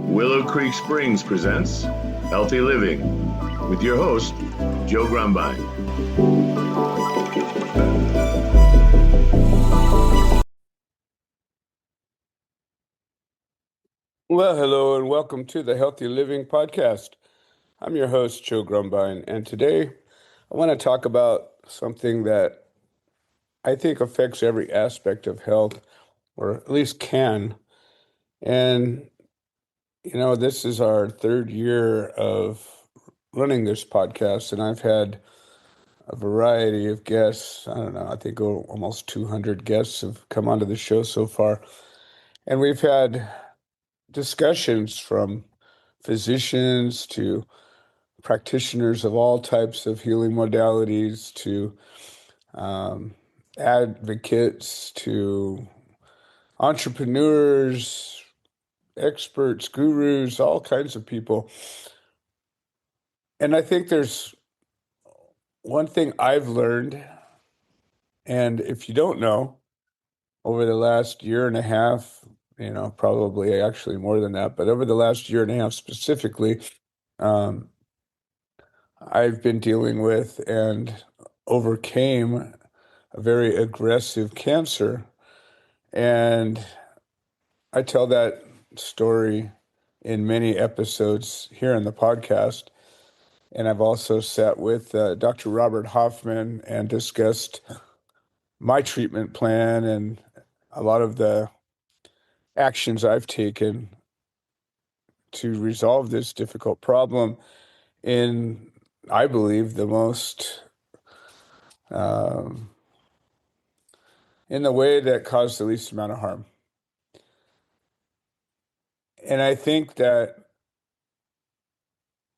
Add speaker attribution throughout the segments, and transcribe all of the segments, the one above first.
Speaker 1: Willow Creek Springs presents Healthy Living with your host, Joe Grumbine.
Speaker 2: Well, hello and welcome to the Healthy Living Podcast. I'm your host, Joe Grumbine, and today I want to talk about something that I think affects every aspect of health, or at least can. And, this is our third year of running this podcast, and I've had a variety of guests. I don't know, I think almost 200 guests have come onto the show so far. And we've had discussions from physicians to practitioners of all types of healing modalities to advocates to entrepreneurs, experts, gurus, all kinds of people. And I think there's one thing I've learned, and if you don't know, over the last year and a half, probably actually more than that, but over the last year and a half specifically, um, I've been dealing with and overcame a very aggressive cancer. And I tell that story in many episodes here in the podcast. And I've also sat with Dr. Robert Hoffman and discussed my treatment plan and a lot of the actions I've taken to resolve this difficult problem in, I believe, the most in the way that caused the least amount of harm. And I think that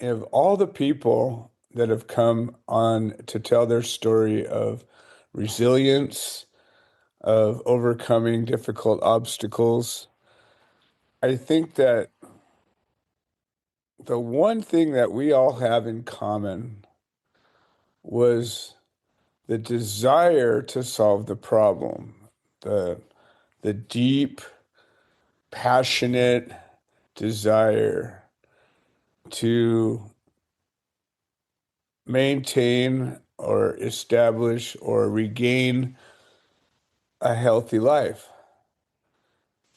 Speaker 2: of all the people that have come on to tell their story of resilience, of overcoming difficult obstacles, I think that the one thing that we all have in common was the desire to solve the problem, the deep, passionate desire to maintain or establish or regain a healthy life.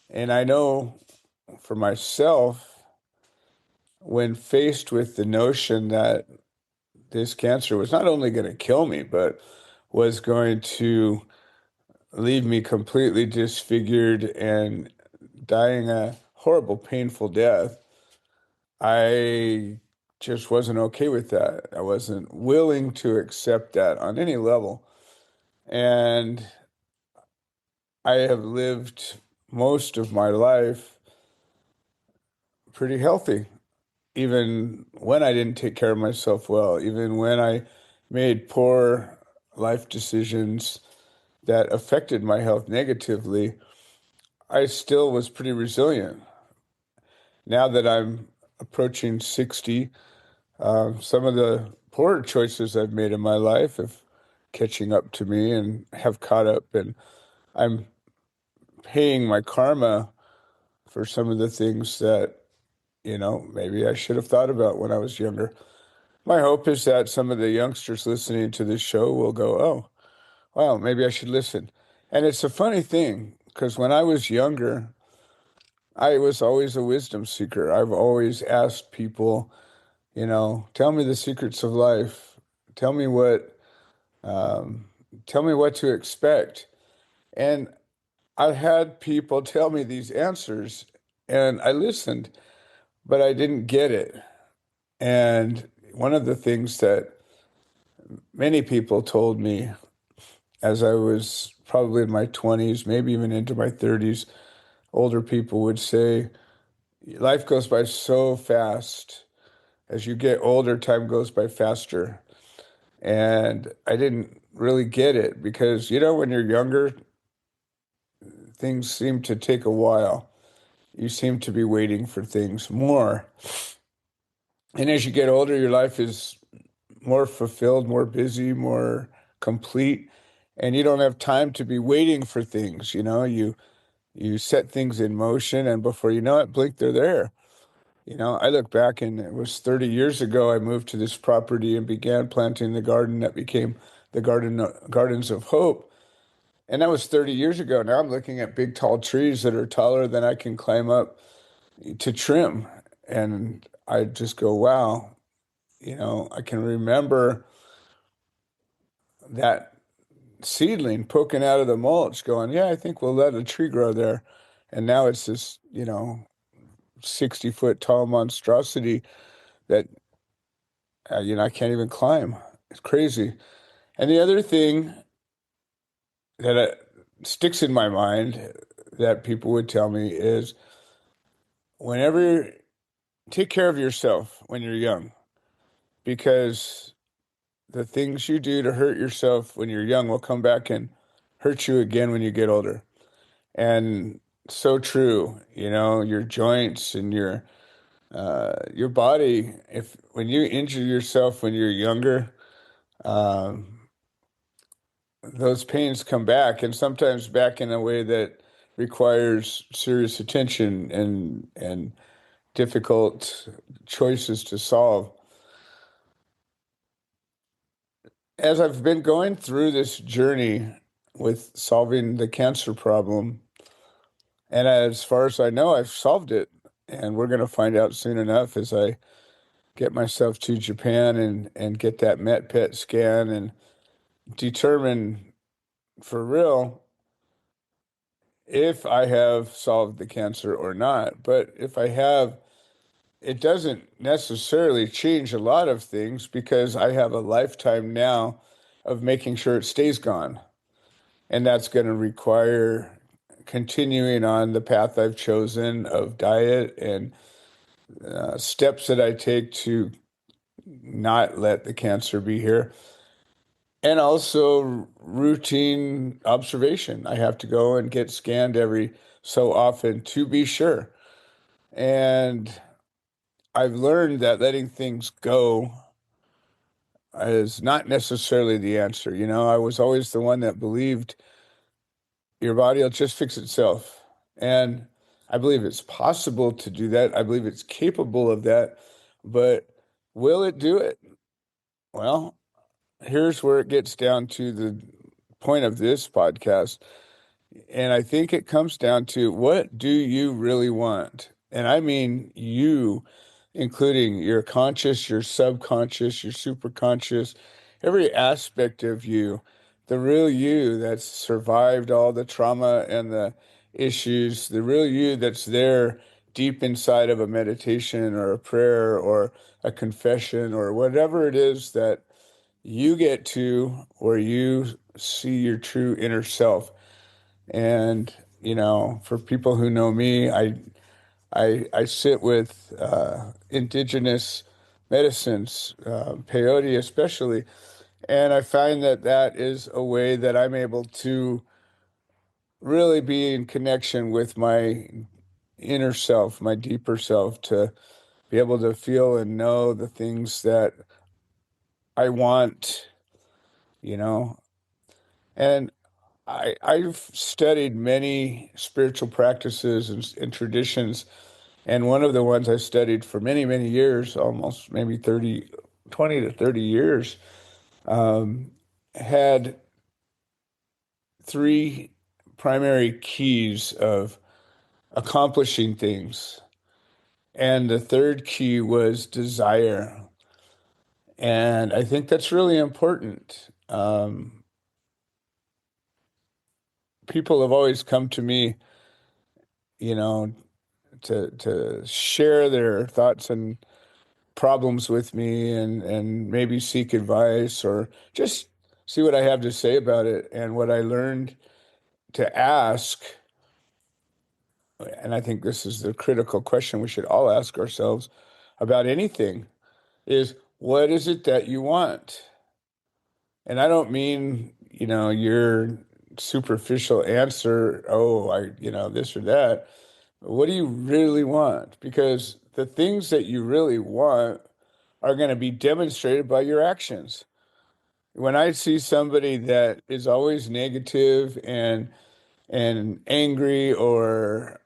Speaker 2: And I know for myself, when faced with the notion that this cancer was not only going to kill me, but was going to leave me completely disfigured and dying a horrible, painful death, I just wasn't okay with that. I wasn't willing to accept that on any level. And I have lived most of my life pretty healthy, even when I didn't take care of myself well, even when I made poor life decisions that affected my health negatively, I still was pretty resilient. Now that I'm approaching 60, some of the poorer choices I've made in my life have catching up to me and have caught up, and I'm paying my karma for some of the things that, maybe I should have thought about when I was younger. My hope is that some of the youngsters listening to this show will go, oh, wow, maybe I should listen. And it's a funny thing, because when I was younger, I was always a wisdom seeker. I've always asked people, tell me the secrets of life. Tell me what, um, tell me what to expect. And I had people tell me these answers, and I listened, but I didn't get it. And one of the things that many people told me as I was probably in my 20s, maybe even into my 30s, older people would say, life goes by so fast. As you get older, time goes by faster. And I didn't really get it because, when you're younger, things seem to take a while. You seem to be waiting for things more. And as you get older, your life is more fulfilled, more busy, more complete, and you don't have time to be waiting for things. You set things in motion, and before you know it, blink, they're there. I look back and it was 30 years ago I moved to this property and began planting the garden that became the Gardens of Hope. And that was 30 years ago. Now I'm looking at big, tall trees that are taller than I can climb up to trim. And I just go, wow, I can remember that seedling poking out of the mulch going, yeah, I think we'll let a tree grow there. And now it's this, 60-foot tall monstrosity that, I can't even climb. It's crazy. And the other thing that sticks in my mind that people would tell me is whenever take care of yourself when you're young, because the things you do to hurt yourself when you're young will come back and hurt you again when you get older. And so true, your joints and your body. If when you injure yourself when you're younger, um, those pains come back, and sometimes back in a way that requires serious attention and difficult choices to solve. As I've been going through this journey with solving the cancer problem, and as far as I know, I've solved it, and we're going to find out soon enough as I get myself to Japan and get that MET PET scan and determine for real if I have solved the cancer or not. But if I have, it doesn't necessarily change a lot of things because I have a lifetime now of making sure it stays gone. And that's going to require continuing on the path I've chosen of diet and steps that I take to not let the cancer be here. And also routine observation. I have to go and get scanned every so often to be sure. And I've learned that letting things go is not necessarily the answer. I was always the one that believed your body will just fix itself. And I believe it's possible to do that. I believe it's capable of that. But will it do it? Well, here's where it gets down to the point of this podcast. And I think it comes down to what do you really want? And I mean you, including your conscious, your subconscious, your superconscious, every aspect of you, the real you that's survived all the trauma and the issues, the real you that's there deep inside of a meditation or a prayer or a confession or whatever it is that you get to where you see your true inner self. And, for people who know me, I sit with indigenous medicines, peyote especially, and I find that that is a way that I'm able to really be in connection with my inner self, my deeper self, to be able to feel and know the things that I want, you know. And I've studied many spiritual practices and traditions. And one of the ones I studied for many, many years, almost maybe 20 to 30 years, um, had three primary keys of accomplishing things. And the third key was desire. And I think that's really important. People have always come to me, you know, to share their thoughts and problems with me and maybe seek advice or just see what I have to say about it. And what I learned to ask, and I think this is the critical question we should all ask ourselves about anything, is what is it that you want? And I don't mean, your superficial answer, oh, this or that. What do you really want? Because the things that you really want are going to be demonstrated by your actions. When I see somebody that is always negative and angry or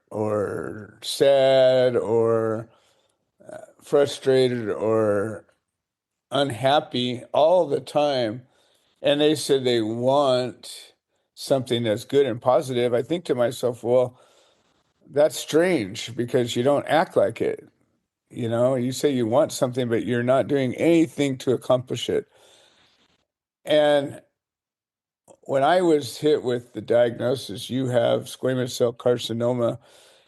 Speaker 2: sad or frustrated or unhappy all the time, and they said they want something that's good and positive, I think to myself, well, that's strange because you don't act like it. You say you want something, but you're not doing anything to accomplish it. And when I was hit with the diagnosis, you have squamous cell carcinoma,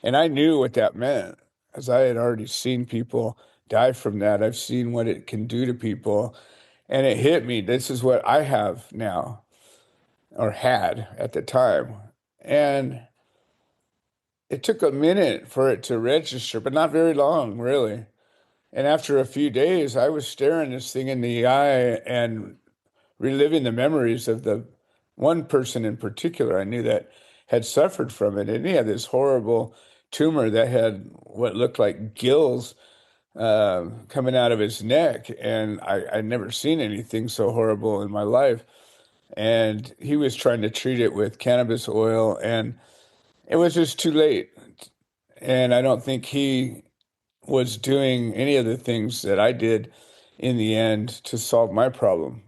Speaker 2: and I knew what that meant, as I had already seen people die from that. I've seen what it can do to people, and it hit me. This is what I have now, or had at the time. And it took a minute for it to register, but not very long, really. And after a few days, I was staring this thing in the eye and reliving the memories of the one person in particular I knew that had suffered from it. And he had this horrible tumor that had what looked like gills coming out of his neck. And I'd never seen anything so horrible in my life. And he was trying to treat it with cannabis oil, and it was just too late. And I don't think he was doing any of the things that I did in the end to solve my problem.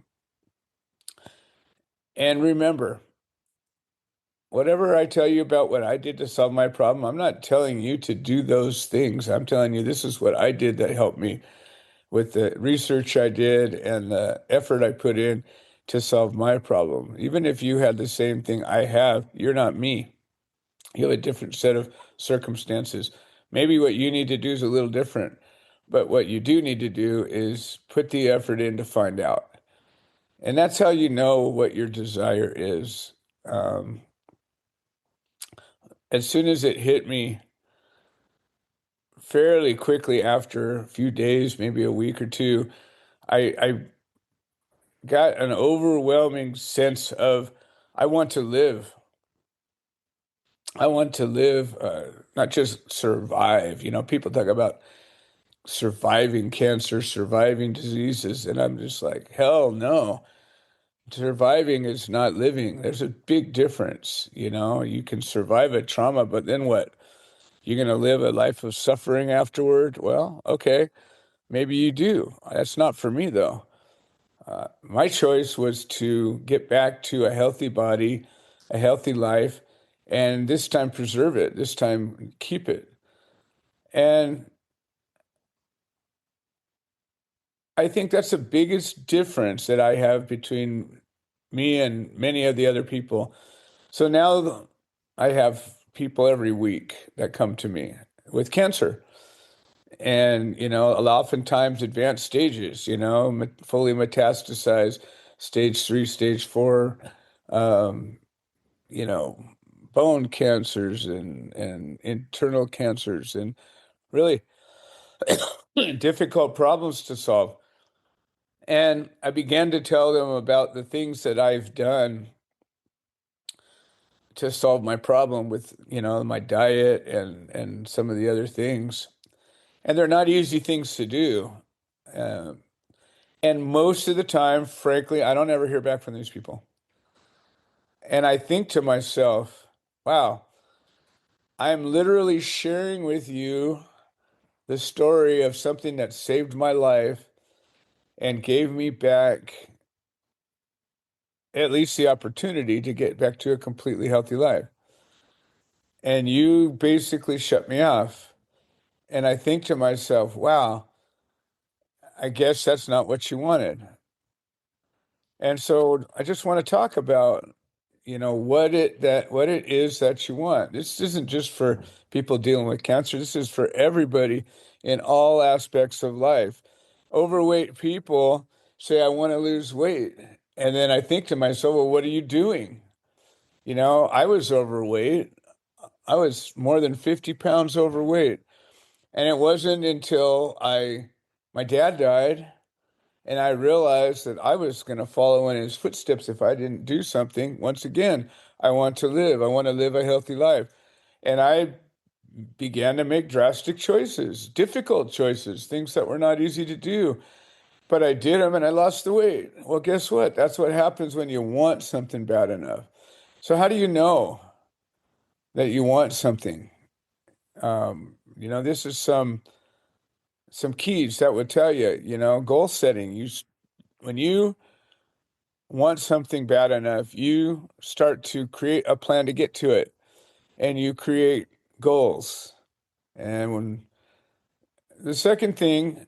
Speaker 2: And remember, whatever I tell you about what I did to solve my problem, I'm not telling you to do those things. I'm telling you this is what I did that helped me with the research I did and the effort I put in to solve my problem. Even if you had the same thing I have, you're not me. You have a different set of circumstances. Maybe what you need to do is a little different, but what you do need to do is put the effort in to find out. And that's how you know what your desire is. Um, as soon as it hit me, fairly quickly after a few days, maybe a week or two, I got an overwhelming sense of I want to live. I want to live, not just survive. People talk about surviving cancer, surviving diseases, and I'm just like, hell no. Surviving is not living. There's a big difference. You can survive a trauma, but then what? You're going to live a life of suffering afterward? Well, okay, maybe you do. That's not for me, though. My choice was to get back to a healthy body, a healthy life, and this time preserve it, this time keep it. And I think that's the biggest difference that I have between me and many of the other people. So now I have people every week that come to me with cancer. And, oftentimes advanced stages, fully metastasized, stage 3, stage 4, um, you know, bone cancers and internal cancers and really difficult problems to solve. And I began to tell them about the things that I've done to solve my problem with, my diet and some of the other things. And they're not easy things to do. Uh, and most of the time, frankly, I don't ever hear back from these people. And I think to myself, wow, I'm literally sharing with you the story of something that saved my life and gave me back at least the opportunity to get back to a completely healthy life. And you basically shut me off. And I think to myself, wow, I guess that's not what you wanted. And so I just want to talk about, what it is that you want. This isn't just for people dealing with cancer. This is for everybody in all aspects of life. Overweight people say, I want to lose weight. And then I think to myself, well, what are you doing? I was overweight. I was more than 50 pounds overweight. And it wasn't until my dad died and I realized that I was going to follow in his footsteps if I didn't do something. Once again, I want to live. I want to live a healthy life. And I began to make drastic choices, difficult choices, things that were not easy to do. But I did them and I lost the weight. Well, guess what? That's what happens when you want something bad enough. So, how do you know that you want something? This is some some keys that would tell you, goal setting. When you want something bad enough, you start to create a plan to get to it, and you create goals. And when the second thing,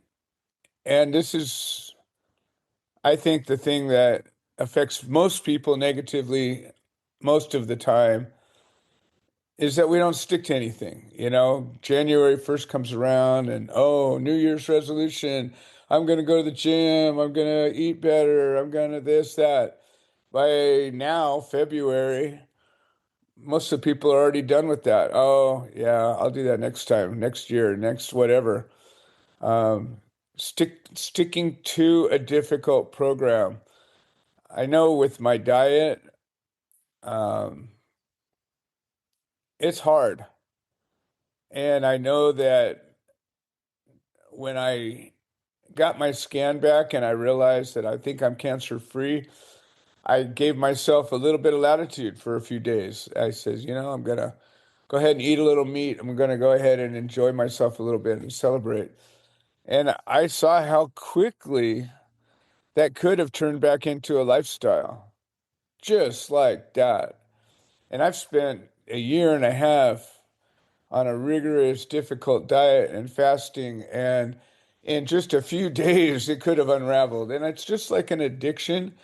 Speaker 2: and this is, I think, the thing that affects most people negatively most of the time, is that we don't stick to anything. January 1st comes around and, oh, New Year's resolution. I'm going to go to the gym. I'm going to eat better. I'm going to this, that. By now, February, most of the people are already done with that. Oh, yeah, I'll do that next time, next year, next whatever. Um, sticking to a difficult program. I know with my diet, um, it's hard. And I know that when I got my scan back and I realized that I think I'm cancer free, I gave myself a little bit of latitude for a few days. I says, I'm going to go ahead and eat a little meat. I'm going to go ahead and enjoy myself a little bit and celebrate. And I saw how quickly that could have turned back into a lifestyle, just like that. And I've spent a year and a half on a rigorous, difficult diet and fasting, and in just a few days, it could have unraveled. And it's just like an addiction.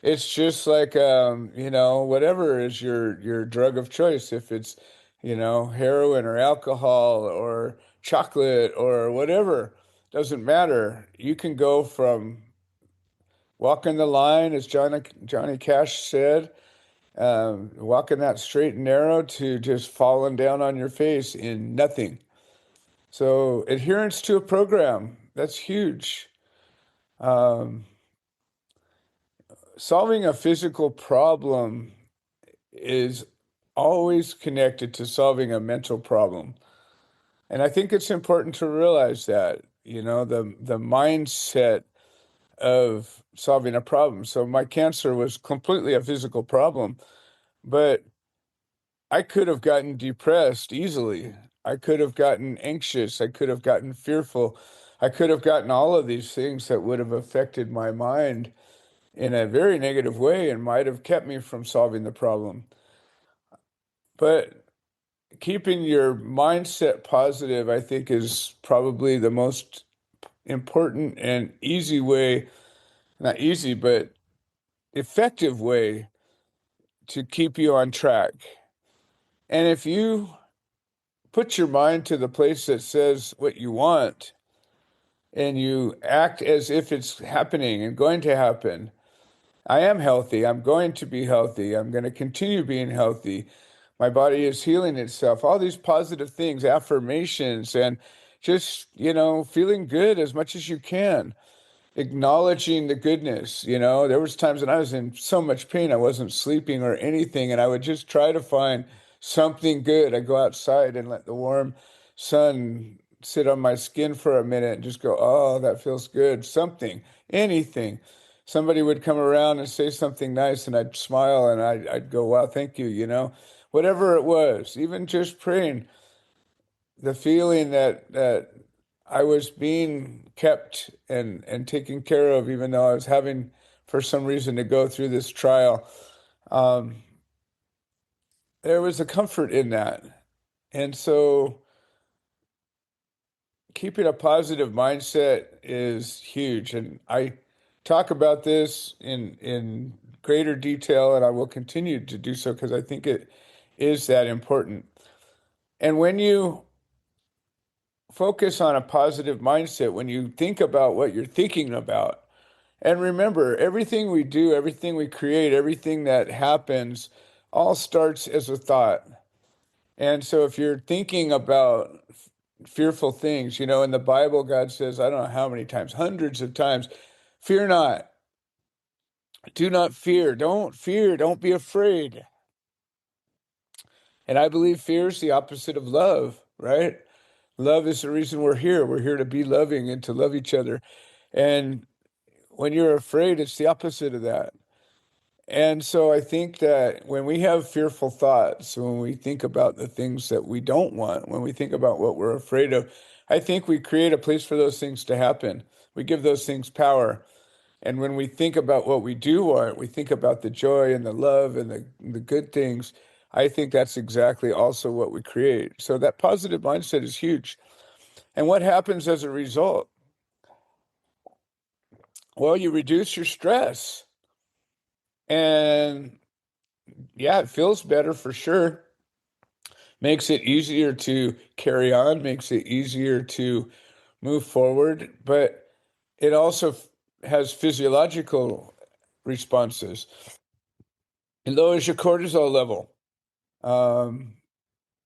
Speaker 2: It's just like, whatever is your drug of choice. If it's, heroin or alcohol or chocolate or whatever, doesn't matter. You can go from walking the line, as Johnny Cash said, walking that straight and narrow, to just falling down on your face in nothing. So adherence to a program, that's huge. Um, Solving a physical problem is always connected to solving a mental problem. And I think it's important to realize that, the mindset of solving a problem. So my cancer was completely a physical problem, but I could have gotten depressed easily. I could have gotten anxious. I could have gotten fearful. I could have gotten all of these things that would have affected my mind in a very negative way and might have kept me from solving the problem. But keeping your mindset positive, I think, is probably the most important and easy way, not easy, but effective way to keep you on track. And if you put your mind to the place that says what you want, and you act as if it's happening and going to happen. I am healthy. I'm going to be healthy. I'm going to continue being healthy. My body is healing itself. All these positive things, affirmations, and just, feeling good as much as you can. Acknowledging the goodness. There was times when I was in so much pain, I wasn't sleeping or anything, and I would just try to find something good. I'd go outside and let the warm sun sit on my skin for a minute and just go, oh, that feels good. Something, anything. Somebody would come around and say something nice, and I'd smile and I'd go, wow, thank you, whatever it was, even just praying, the feeling that I was being kept and taken care of, even though I was having, for some reason, to go through this trial. Um, there was a comfort in that. And so keeping a positive mindset is huge. And I talk about this in greater detail, and I will continue to do so because I think it is that important. And when you focus on a positive mindset, when you think about what you're thinking about, and remember, everything we do, everything we create, everything that happens, all starts as a thought. And so if you're thinking about fearful things, in the Bible, God says, I don't know how many times, hundreds of times, fear not, do not fear, don't fear, don't be afraid. And I believe fear is the opposite of love, right? Love is the reason we're here. We're here to be loving and to love each other. And when you're afraid, it's the opposite of that. And so I think that when we have fearful thoughts, when we think about the things that we don't want, when we think about what we're afraid of, I think we create a place for those things to happen. We give those things power. And when we think about what we do want, we think about the joy and the love and the good things. I think that's exactly also what we create. So that positive mindset is huge. And what happens as a result? Well, you reduce your stress. And yeah, it feels better for sure. Makes it easier to carry on, makes it easier to move forward, but it also has physiological responses. It lowers your cortisol level. Um,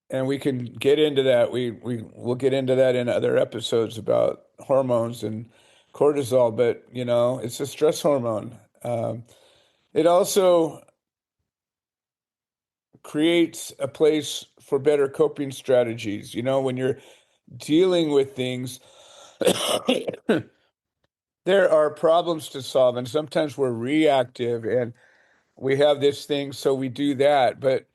Speaker 2: and we can get into that. We'll get into that in other episodes about hormones and cortisol, but it's a stress hormone. It also creates a place for better coping strategies. When you're dealing with things, there are problems to solve, and sometimes we're reactive and we have this thing, so we do that. But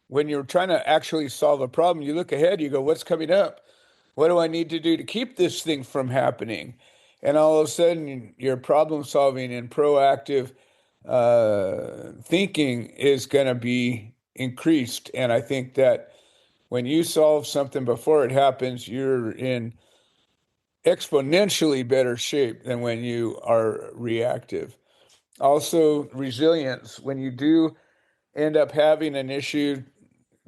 Speaker 2: when you're trying to actually solve a problem, you look ahead, you go, what's coming up? What do I need to do to keep this thing from happening? And all of a sudden, your problem solving and proactive thinking is going to be increased. And I think that when you solve something before it happens, you're in exponentially better shape than when you are reactive. Also, resilience. When you do end up having an issue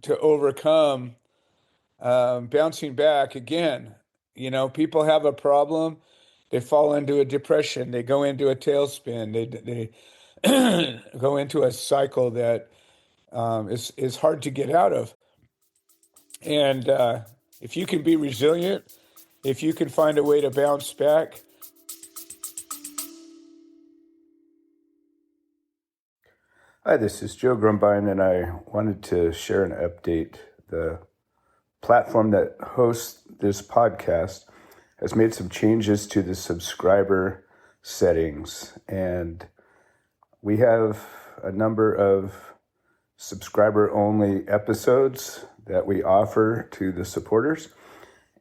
Speaker 2: to overcome, bouncing back again. People have a problem, they fall into a depression, they go into a tailspin, they go into a cycle that is hard to get out of. And if you can be resilient, if you can find a way to bounce back. Hi, this is Joe Grumbine, and I wanted to share an update. The platform that hosts this podcast has made some changes to the subscriber settings, and we have a number of subscriber-only episodes that we offer to the supporters,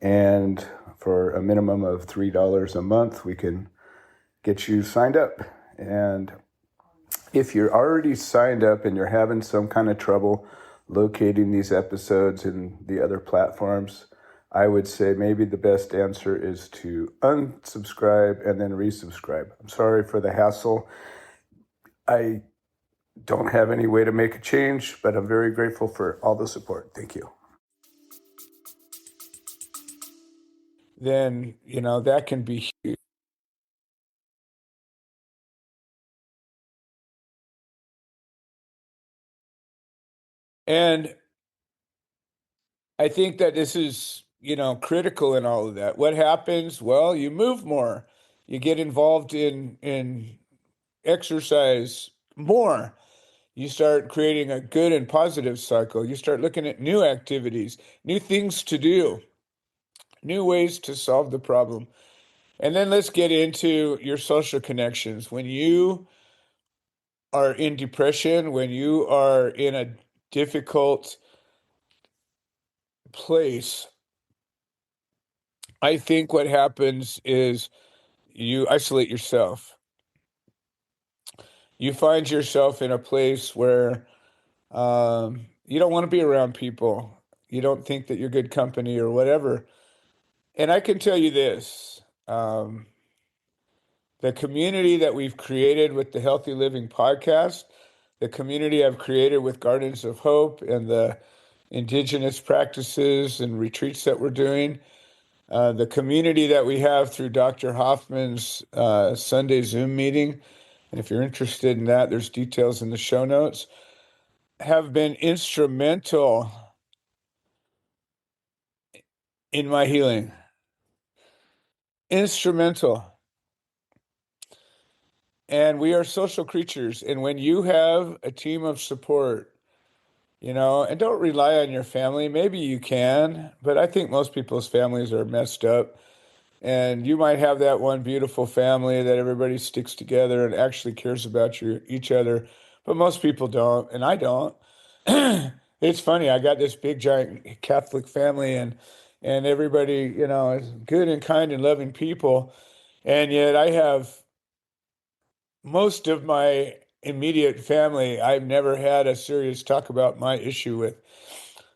Speaker 2: and for a minimum of $3 a month, we can get you signed up. And if you're already signed up and you're having some kind of trouble locating these episodes in the other platforms, I would say maybe the best answer is to unsubscribe and then resubscribe. I'm sorry for the hassle. I don't have any way to make a change, but I'm very grateful for all the support. Thank you. Then, that can be huge. And I think that this is, critical in all of that. What happens? Well, you move more. You get involved in exercise more. You start creating a good and positive cycle. You start looking at new activities, new things to do, new ways to solve the problem. And then let's get into your social connections. When you are in depression, when you are in a difficult place, I think what happens is you isolate yourself. You find yourself in a place where you don't want to be around people. You don't think that you're good company or whatever. And I can tell you this, the community that we've created with the Healthy Living podcast, the community I've created with Gardens of Hope and the indigenous practices and retreats that we're doing, the community that we have through Dr. Hoffman's Sunday Zoom meeting, and if you're interested in that, there's details in the show notes, have been instrumental in my healing. Instrumental. And we are social creatures. And when you have a team of support, and don't rely on your family. Maybe you can, but I think most people's families are messed up. And you might have that one beautiful family that everybody sticks together and actually cares about each other. But most people don't, and I don't. It's funny. I got this big, giant Catholic family, and and everybody, is good and kind and loving people. And yet I have most of my immediate family I've never had a serious talk about my issue with.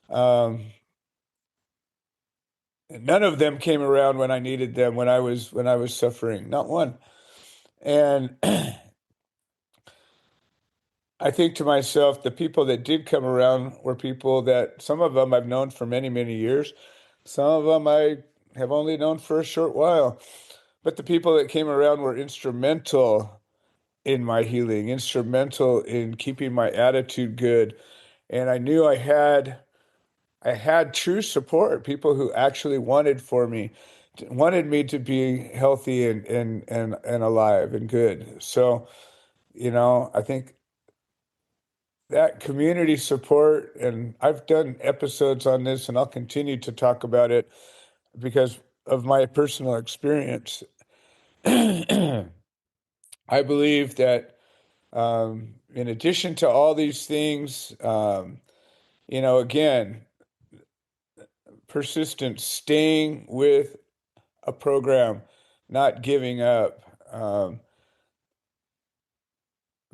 Speaker 2: Um, None of them came around when I needed them, when I was suffering, not one. And I think to myself, the people that did come around were people that some of them I've known for many, many years. Some of them I have only known for a short while. But the people that came around were instrumental in my healing, instrumental in keeping my attitude good. And I knew I had true support, people who actually wanted me to be healthy and alive and good. So, I think that community support, and I've done episodes on this and I'll continue to talk about it because of my personal experience. I believe that in addition to all these things, again, persistence, staying with a program, not giving up,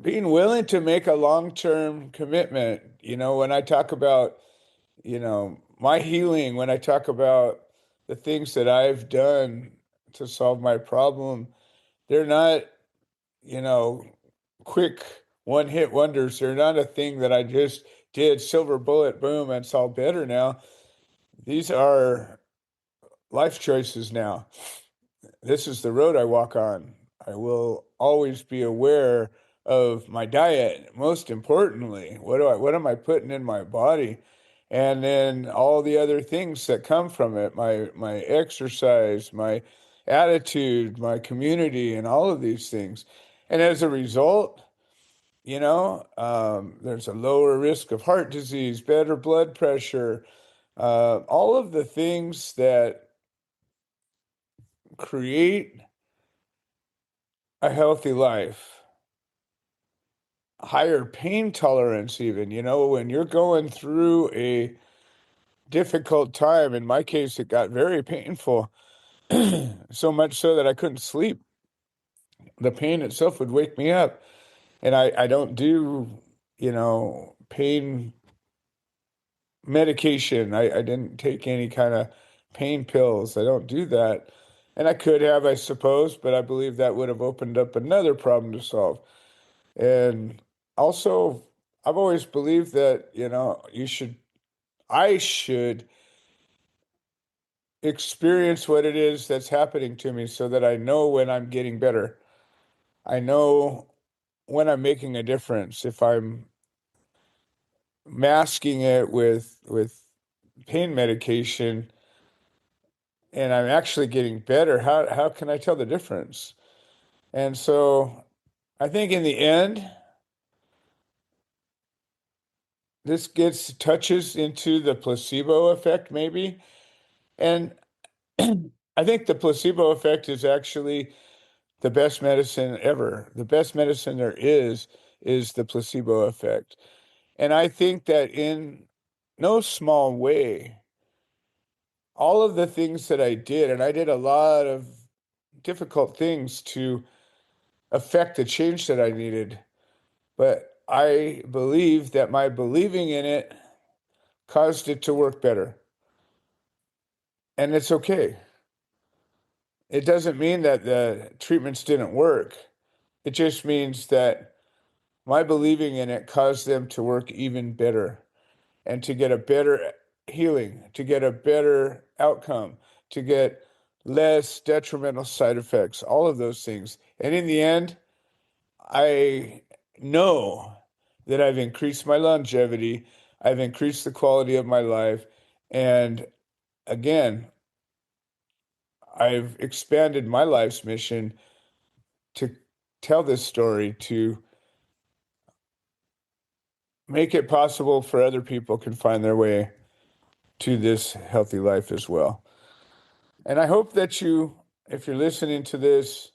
Speaker 2: being willing to make a long-term commitment. When I talk about, my healing, when I talk about the things that I've done to solve my problem, they're not, you know, quick one-hit wonders. They're not a thing that I just did, silver bullet, boom, and it's all better now. These are life choices now. This is the road I walk on. I will always be aware of my diet. Most importantly, what am I putting in my body? And then all the other things that come from it, my exercise, my attitude, my community, and all of these things. And as a result, there's a lower risk of heart disease, better blood pressure, all of the things that create a healthy life, higher pain tolerance, even, when you're going through a difficult time. In my case, it got very painful, so much so that I couldn't sleep. The pain itself would wake me up. And I don't do, pain medication. I didn't take any kind of pain pills. I don't do that. And I could have, I suppose, but I believe that would have opened up another problem to solve. And also, I've always believed that, I should experience what it is that's happening to me so that I know when I'm getting better. I know when I'm making a difference. If I'm masking it with pain medication and I'm actually getting better, how can I tell the difference? And so I think in the end, this gets touches into the placebo effect, maybe. And I think the placebo effect is actually the best medicine ever. The best medicine there is the placebo effect. And I think that in no small way, all of the things that I did, and I did a lot of difficult things to affect the change that I needed, but I believe that my believing in it caused it to work better. And it's okay. It doesn't mean that the treatments didn't work. It just means that my believing in it caused them to work even better and to get a better healing, to get a better outcome, to get less detrimental side effects, all of those things. And in the end, I know that I've increased my longevity, I've increased the quality of my life, and again, I've expanded my life's mission to tell this story, to make it possible for other people can find their way to this healthy life as well. And I hope that you, if you're listening to this,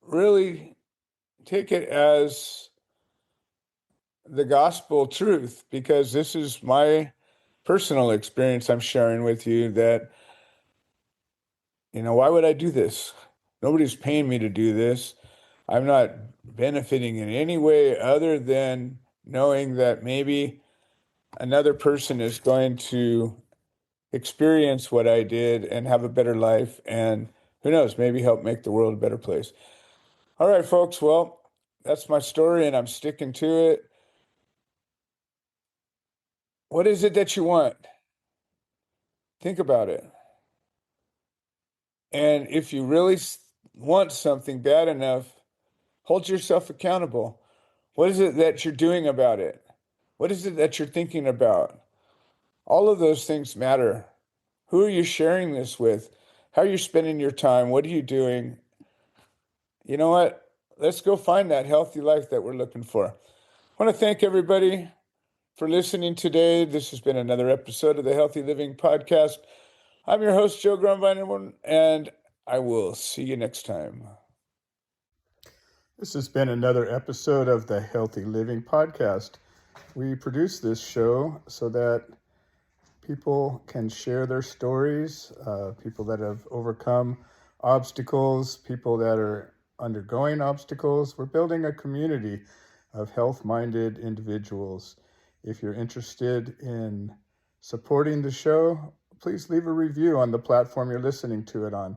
Speaker 2: really take it as the gospel truth, because this is my personal experience I'm sharing with you that, why would I do this? Nobody's paying me to do this. I'm not benefiting in any way other than knowing that maybe another person is going to experience what I did and have a better life, and who knows, maybe help make the world a better place. All right, folks. Well, that's my story, and I'm sticking to it. What is it that you want? Think about it. And if you really want something bad enough, hold yourself accountable. What is it that you're doing about it? What is it that you're thinking about? All of those things matter. Who are you sharing this with? How are you spending your time? What are you doing? You know what? Let's go find that healthy life that we're looking for. I want to thank everybody for listening today. This has been another episode of the Healthy Living Podcast. I'm your host, Joe Grumbine, and I will see you next time. This has been another episode of the Healthy Living Podcast. We produce this show so that people can share their stories, people that have overcome obstacles, people that are undergoing obstacles. We're building a community of health-minded individuals. If you're interested in supporting the show, please leave a review on the platform you're listening to it on.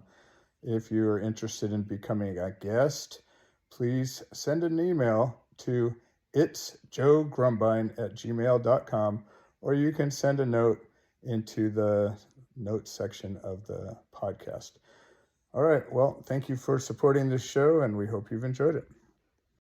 Speaker 2: If you're interested in becoming a guest, please send an email to itsjoegrumbine@gmail.com, or you can send a note into the notes section of the podcast. All right. Well, thank you for supporting this show, and we hope you've enjoyed it.